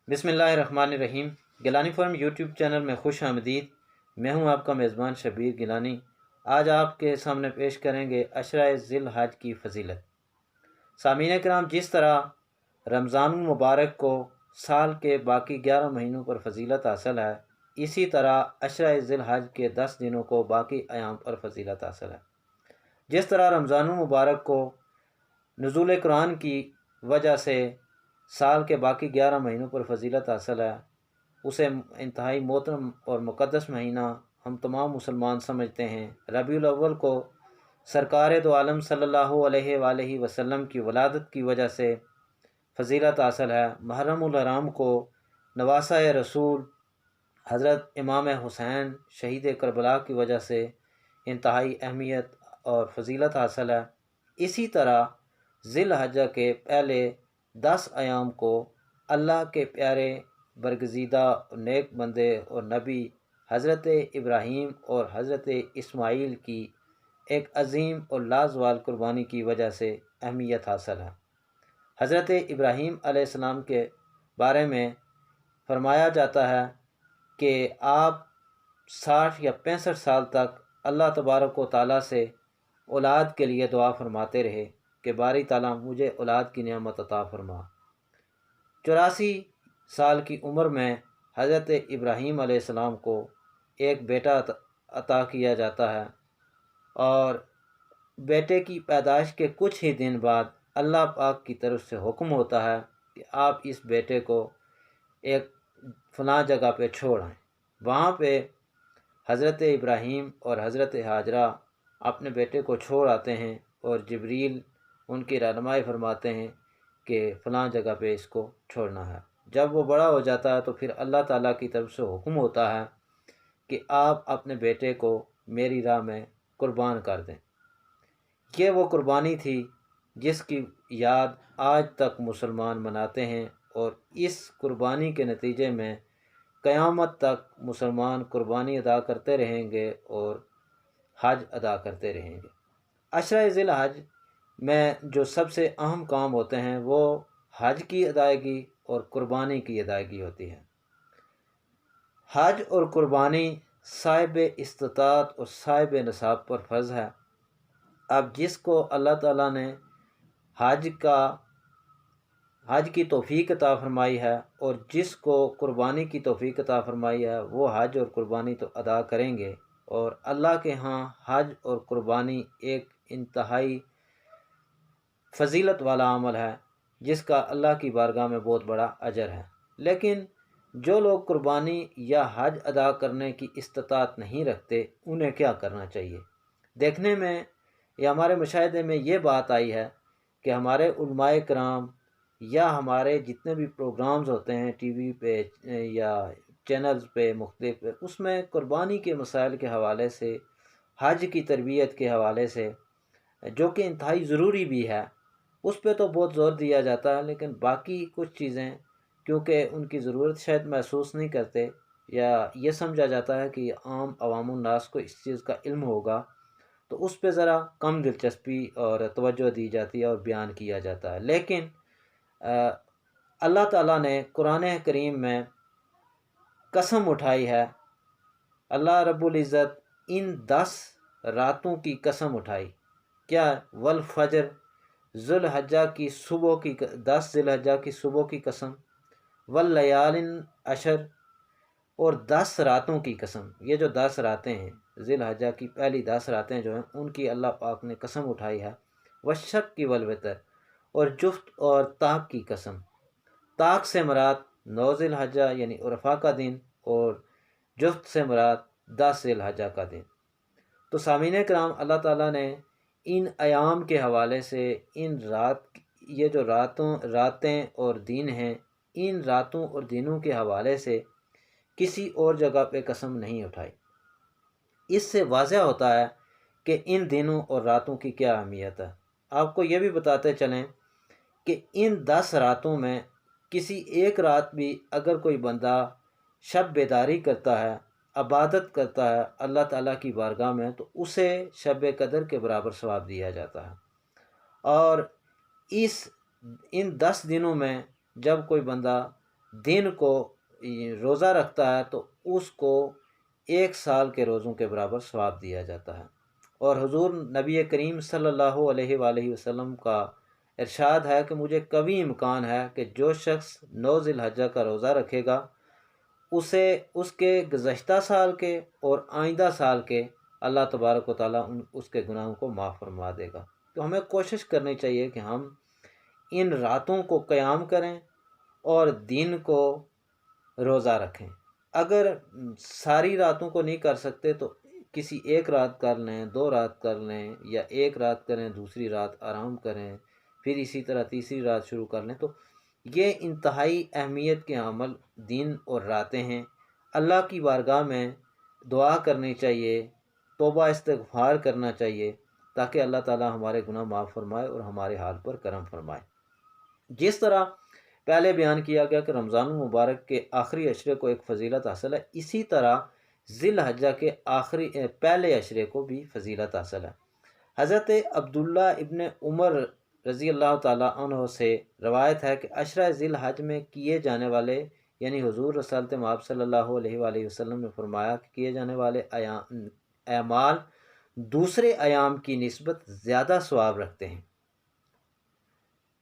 بسم اللہ الرحمن الرحیم۔ گیلانی فارم یوٹیوب چینل میں خوش آمدید۔ میں ہوں آپ کا میزبان شبیر گیلانی۔ آج آپ کے سامنے پیش کریں گے عشرہ ذی الحج کی فضیلت۔ سامعین کرام، جس طرح رمضان المبارک کو سال کے باقی 11 مہینوں پر فضیلت حاصل ہے، اسی طرح عشرہ ذی الحج کے 10 دنوں کو باقی ایام پر فضیلت حاصل ہے۔ جس طرح رمضان المبارک کو نزول قرآن کی وجہ سے سال کے باقی 11 مہینوں پر فضیلت حاصل ہے، اسے انتہائی محترم اور مقدس مہینہ ہم تمام مسلمان سمجھتے ہیں۔ ربیع الاول کو سرکار دو عالم صلی اللہ علیہ وآلہ وسلم کی ولادت کی وجہ سے فضیلت حاصل ہے۔ محرم الحرام کو نواسہ رسول حضرت امام حسین شہید کربلا کی وجہ سے انتہائی اہمیت اور فضیلت حاصل ہے۔ اسی طرح ذی الحجہ کے پہلے 10 ایام کو اللہ کے پیارے برگزیدہ نیک بندے اور نبی حضرت ابراہیم اور حضرت اسماعیل کی ایک عظیم اور لازوال قربانی کی وجہ سے اہمیت حاصل ہے۔ حضرت ابراہیم علیہ السلام کے بارے میں فرمایا جاتا ہے کہ آپ 60 یا 65 سال تک اللہ تبارک و تعالیٰ سے اولاد کے لیے دعا فرماتے رہے کہ باری تعالیٰ مجھے اولاد کی نعمت عطا فرما۔ 84 سال کی عمر میں حضرت ابراہیم علیہ السلام کو ایک بیٹا عطا کیا جاتا ہے، اور بیٹے کی پیدائش کے کچھ ہی دن بعد اللہ پاک کی طرف سے حکم ہوتا ہے کہ آپ اس بیٹے کو ایک فلاں جگہ پہ چھوڑ آئیں۔ وہاں پہ حضرت ابراہیم اور حضرت ہاجرہ اپنے بیٹے کو چھوڑ آتے ہیں، اور جبریل ان کی رہنمائی فرماتے ہیں کہ فلاں جگہ پہ اس کو چھوڑنا ہے۔ جب وہ بڑا ہو جاتا ہے تو پھر اللہ تعالیٰ کی طرف سے حکم ہوتا ہے کہ آپ اپنے بیٹے کو میری راہ میں قربان کر دیں۔ یہ وہ قربانی تھی جس کی یاد آج تک مسلمان مناتے ہیں، اور اس قربانی کے نتیجے میں قیامت تک مسلمان قربانی ادا کرتے رہیں گے اور حج ادا کرتے رہیں گے۔ عشرہ ذی الحج میں جو سب سے اہم کام ہوتے ہیں وہ حج کی ادائیگی اور قربانی کی ادائیگی ہوتی ہے۔ حج اور قربانی صاحب استطاعت اور صاحب نصاب پر فرض ہے۔ اب جس کو اللہ تعالیٰ نے حج کی توفیق عطا فرمائی ہے اور جس کو قربانی کی توفیق عطا فرمائی ہے، وہ حج اور قربانی تو ادا کریں گے، اور اللہ کے ہاں حج اور قربانی ایک انتہائی فضیلت والا عمل ہے جس کا اللہ کی بارگاہ میں بہت بڑا اجر ہے۔ لیکن جو لوگ قربانی یا حج ادا کرنے کی استطاعت نہیں رکھتے، انہیں کیا کرنا چاہیے؟ دیکھنے میں یا ہمارے مشاہدے میں یہ بات آئی ہے کہ ہمارے علماء کرام یا ہمارے جتنے بھی پروگرامز ہوتے ہیں ٹی وی پہ یا چینلز پہ مختلف پہ، اس میں قربانی کے مسائل کے حوالے سے، حج کی تربیت کے حوالے سے، جو کہ انتہائی ضروری بھی ہے، اس پہ تو بہت زور دیا جاتا ہے، لیکن باقی کچھ چیزیں کیونکہ ان کی ضرورت شاید محسوس نہیں کرتے، یا یہ سمجھا جاتا ہے کہ عام عوام الناس کو اس چیز کا علم ہوگا، تو اس پہ ذرا کم دلچسپی اور توجہ دی جاتی ہے اور بیان کیا جاتا ہے۔ لیکن اللہ تعالیٰ نے قرآن کریم میں قسم اٹھائی ہے، اللہ رب العزت ان 10 راتوں کی قسم اٹھائی۔ کیا؟ والفجر، ذی الحجہ کی صبح کی 10 ذی الحجہ کی صبح کی قسم، واللیال عشر، اور 10 راتوں کی قسم۔ یہ جو 10 راتیں ہیں، ذی الحجہ کی پہلی 10 راتیں جو ہیں، ان کی اللہ پاک نے قسم اٹھائی ہے۔ والشفع والوتر، اور جفت اور طاق کی قسم۔ طاق سے مراد 9 ذی الحجہ یعنی عرفہ کا دن، اور جفت سے مراد 10 ذی الحجہ کا دن۔ تو سامعین کرام، اللہ تعالیٰ نے ان ایام کے حوالے سے یہ جو راتیں اور دن ہیں، ان راتوں اور دنوں کے حوالے سے کسی اور جگہ پہ قسم نہیں اٹھائی۔ اس سے واضح ہوتا ہے کہ ان دنوں اور راتوں کی کیا اہمیت ہے۔ آپ کو یہ بھی بتاتے چلیں کہ ان 10 راتوں میں کسی ایک رات بھی اگر کوئی بندہ شب بیداری کرتا ہے، عبادت کرتا ہے اللہ تعالیٰ کی بارگاہ میں، تو اسے شب قدر کے برابر ثواب دیا جاتا ہے۔ اور ان 10 دنوں میں جب کوئی بندہ دن کو روزہ رکھتا ہے تو اس کو 1 سال کے روزوں کے برابر ثواب دیا جاتا ہے۔ اور حضور نبی کریم صلی اللہ علیہ وآلہ وسلم کا ارشاد ہے کہ مجھے کبھی امکان ہے کہ جو شخص 9 ذی الحجہ کا روزہ رکھے گا اسے اس کے گزشتہ سال کے اور آئندہ سال کے اللہ تبارک و تعالیٰ اس کے گناہوں کو معاف فرما دے گا۔ تو ہمیں کوشش کرنی چاہیے کہ ہم ان راتوں کو قیام کریں اور دن کو روزہ رکھیں۔ اگر ساری راتوں کو نہیں کر سکتے تو کسی ایک رات کر لیں، 2 رات کر لیں، یا ایک رات کریں دوسری رات آرام کریں، پھر اسی طرح تیسری رات شروع کر لیں۔ تو یہ انتہائی اہمیت کے عمل دن اور راتیں ہیں۔ اللہ کی بارگاہ میں دعا کرنی چاہیے، توبہ استغفار کرنا چاہیے تاکہ اللہ تعالیٰ ہمارے گناہ معاف فرمائے اور ہمارے حال پر کرم فرمائے۔ جس طرح پہلے بیان کیا گیا کہ رمضان المبارک کے آخری عشرے کو ایک فضیلت حاصل ہے، اسی طرح ذی الحجہ کے پہلے عشرے کو بھی فضیلت حاصل ہے۔ حضرت عبداللہ ابن عمر رضی اللہ تعالیٰ عنہ سے روایت ہے کہ عشرہ ذی الحج میں کیے جانے والے، یعنی حضور رسالت مآب صلی اللہ علیہ وآلہ وسلم نے فرمایا کہ کیے جانے والے اعمال دوسرے ایام کی نسبت زیادہ ثواب رکھتے ہیں،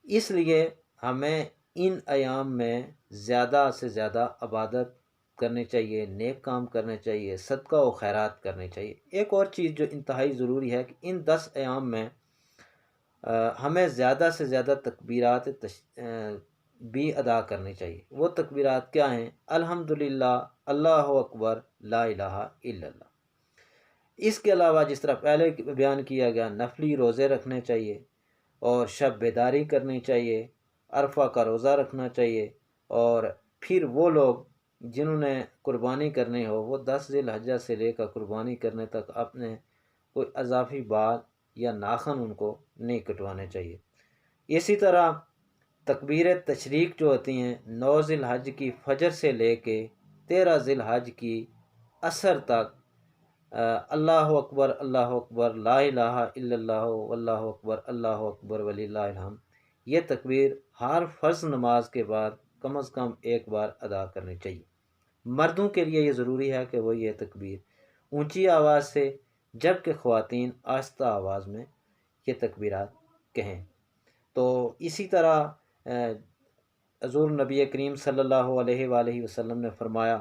اس لیے ہمیں ان ایام میں زیادہ سے زیادہ عبادت کرنی چاہیے، نیک کام کرنے چاہیے، صدقہ و خیرات کرنے چاہیے۔ ایک اور چیز جو انتہائی ضروری ہے کہ ان 10 ایام میں ہمیں زیادہ سے زیادہ تکبیرات بھی ادا کرنی چاہیے۔ وہ تکبیرات کیا ہیں؟ الحمدللہ، اللہ اکبر، لا الہ الا اللہ۔ اس کے علاوہ جس طرح پہلے بیان کیا گیا، نفلی روزے رکھنے چاہیے اور شب بیداری کرنی چاہیے، عرفہ کا روزہ رکھنا چاہیے، اور پھر وہ لوگ جنہوں نے قربانی کرنی ہو وہ 10 ذی الحجہ سے لے کر قربانی کرنے تک اپنے کوئی اضافی بال یا ناخن ان کو نہیں کٹوانے چاہیے۔ اسی طرح تکبیر تشریق جو ہوتی ہیں 9 ذی الحج کی فجر سے لے کے 13 ذی الحج کی عصر تک، اللہ اکبر، لا الہ الا اللہ، واللہ اکبر، اللہ اکبر وللہ الحمد، یہ تکبیر ہر فرض نماز کے بعد کم از کم ایک بار ادا کرنی چاہیے۔ مردوں کے لیے یہ ضروری ہے کہ وہ یہ تکبیر اونچی آواز سے، جبکہ خواتین آہستہ آواز میں یہ تکبیرات کہیں۔ تو اسی طرح حضور نبی کریم صلی اللہ علیہ وآلہ وسلم نے فرمایا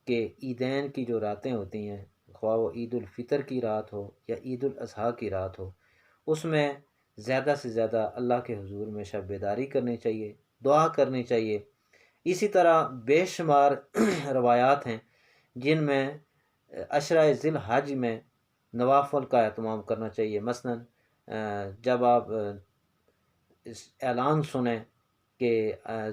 کہ عیدین کی جو راتیں ہوتی ہیں، خواہ وہ عید الفطر کی رات ہو یا عید الاضحیٰ کی رات ہو، اس میں زیادہ سے زیادہ اللہ کے حضور میں شب بیداری کرنی چاہیے، دعا کرنی چاہیے۔ اسی طرح بے شمار روایات ہیں جن میں عشرہ ذی الحج میں نوافل کا اہتمام کرنا چاہیے۔ مثلا جب آپ اعلان سنیں کہ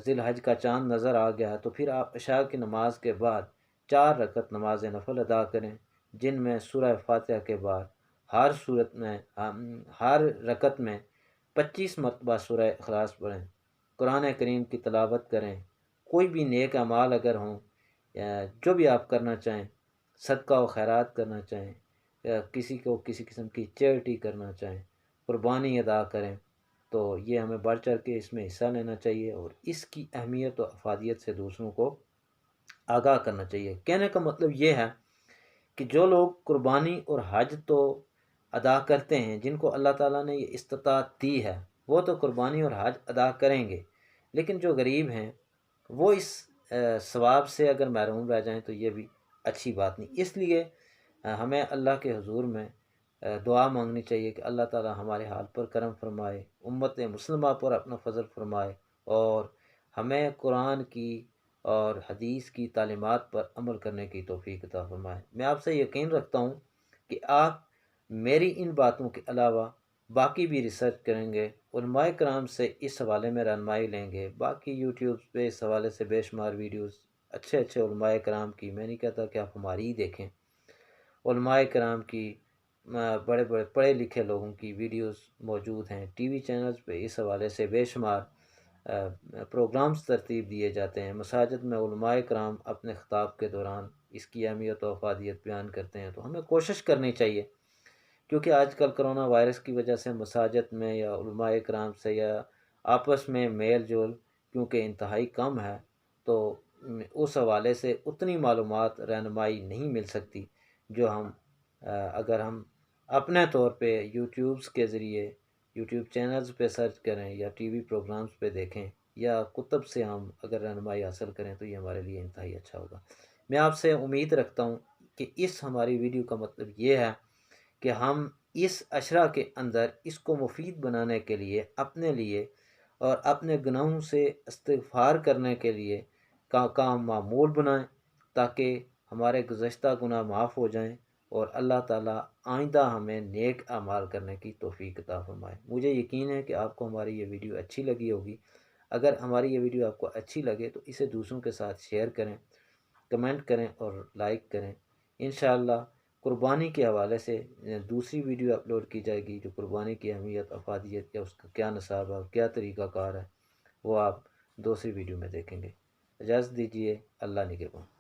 ذی الحج کا چاند نظر آ گیا تو پھر آپ عشاء کی نماز کے بعد 4 رکعت نماز نفل ادا کریں، جن میں سورہ فاتحہ کے بعد ہر رکعت میں 25 مرتبہ سورہ اخلاص پڑھیں، قرآن کریم کی تلاوت کریں، کوئی بھی نیک اعمال اگر ہوں، جو بھی آپ کرنا چاہیں، صدقہ و خیرات کرنا چاہیں، کسی کو کسی قسم کی چیریٹی کرنا چاہیں، قربانی ادا کریں، تو یہ ہمیں بڑھ چڑھ کے اس میں حصہ لینا چاہیے اور اس کی اہمیت و افادیت سے دوسروں کو آگاہ کرنا چاہیے۔ کہنے کا مطلب یہ ہے کہ جو لوگ قربانی اور حج تو ادا کرتے ہیں، جن کو اللہ تعالیٰ نے یہ استطاعت دی ہے، وہ تو قربانی اور حج ادا کریں گے، لیکن جو غریب ہیں وہ اس ثواب سے اگر محروم رہ جائیں تو یہ بھی اچھی بات نہیں۔ اس لیے ہمیں اللہ کے حضور میں دعا مانگنی چاہیے کہ اللہ تعالیٰ ہمارے حال پر کرم فرمائے، امت مسلمہ پر اپنا فضل فرمائے، اور ہمیں قرآن کی اور حدیث کی تعلیمات پر عمل کرنے کی توفیق عطا فرمائے۔ میں آپ سے یقین رکھتا ہوں کہ آپ میری ان باتوں کے علاوہ باقی بھی ریسرچ کریں گے، علماء کرام سے اس حوالے میں رہنمائی لیں گے۔ باقی یوٹیوب پہ اس حوالے سے بے شمار ویڈیوز اچھے علماء کرام کی، میں نہیں کہتا کہ آپ ہماری ہی دیکھیں، علماء کرام کی، بڑے پڑھے لکھے لوگوں کی ویڈیوز موجود ہیں۔ ٹی وی چینلز پہ اس حوالے سے بے شمار پروگرامز ترتیب دیے جاتے ہیں۔ مساجد میں علماء کرام اپنے خطاب کے دوران اس کی اہمیت و افادیت بیان کرتے ہیں، تو ہمیں کوشش کرنی چاہیے، کیونکہ آج کل کرونا وائرس کی وجہ سے مساجد میں یا علماء کرام سے یا آپس میں میل جول کیونکہ انتہائی کم ہے، تو اس حوالے سے اتنی معلومات رہنمائی نہیں مل سکتی جو ہم اگر ہم اپنے طور پہ یوٹیوبس کے ذریعے یوٹیوب چینلز پہ سرچ کریں یا ٹی وی پروگرامز پہ دیکھیں یا کتب سے ہم اگر رہنمائی حاصل کریں تو یہ ہمارے لیے انتہائی اچھا ہوگا۔ میں آپ سے امید رکھتا ہوں کہ اس ہماری ویڈیو کا مطلب یہ ہے کہ ہم اس عشرہ کے اندر اس کو مفید بنانے کے لیے اپنے لیے اور اپنے گناہوں سے استغفار کرنے کے لیے کام معمول بنائیں، تاکہ ہمارے گزشتہ گناہ معاف ہو جائیں اور اللہ تعالیٰ آئندہ ہمیں نیک اعمال کرنے کی توفیق عطا فرمائے۔ مجھے یقین ہے کہ آپ کو ہماری یہ ویڈیو اچھی لگی ہوگی۔ اگر ہماری یہ ویڈیو آپ کو اچھی لگے تو اسے دوسروں کے ساتھ شیئر کریں، کمنٹ کریں اور لائک کریں۔ انشاءاللہ قربانی کے حوالے سے دوسری ویڈیو اپلوڈ کی جائے گی جو قربانی کی اہمیت، افادیت یا اس کا کیا نصاب ہے اور کیا طریقہ کار ہے، وہ آپ دوسری ویڈیو میں دیکھیں گے۔ اجازت دیجیے، اللہ نگہبان۔